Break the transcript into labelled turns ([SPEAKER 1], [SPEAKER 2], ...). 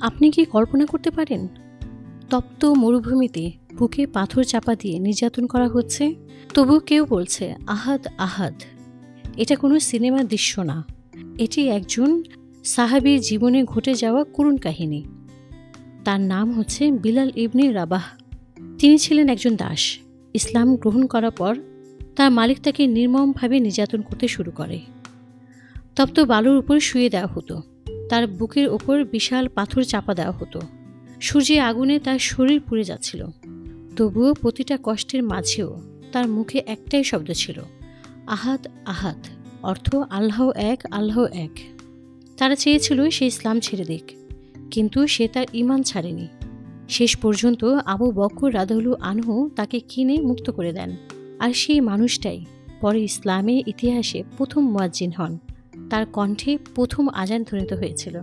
[SPEAKER 1] আপনি কি কল্পনা করতে পারেন, তপ্ত মরুভূমিতে বুকে পাথর চাপা দিয়ে নির্যাতন করা হচ্ছে, তবু কেউ বলছে আহাদ আহাদ। এটা কোনো সিনেমার দৃশ্য না, এটি একজন সাহাবীর জীবনে ঘটে যাওয়া করুণ কাহিনী। তার নাম হচ্ছে বিলাল ইবনে রাবাহ। তিনি ছিলেন একজন দাস। ইসলাম গ্রহণ করার পর তার মালিক তাকে নির্মমভাবে নির্যাতন করতে শুরু করে। তপ্ত বালুর উপর শুয়ে দেওয়া হতো, তার বুকের ওপর বিশাল পাথর চাপা দেওয়া হতো। সূর্যের আগুনে তার শরীর পুড়ে যাচ্ছিল, তবুও প্রতিটা কষ্টের মাঝেও তার মুখে একটাই শব্দ ছিল, আহাদ আহাদ, অর্থ আল্লাহ এক, আল্লাহ এক। তারা চেয়েছিল সে ইসলাম ছেড়ে দিক, কিন্তু সে তার ঈমান ছাড়েনি। শেষ পর্যন্ত আবু বকর রাদিয়াল্লাহু আনহু তাকে কিনে মুক্ত করে দেন। আর সেই মানুষটাই পরে ইসলামের ইতিহাসে প্রথম মুয়াজ্জিন হন। তার কণ্ঠে প্রথম আযান ধ্বনিত হয়েছিল।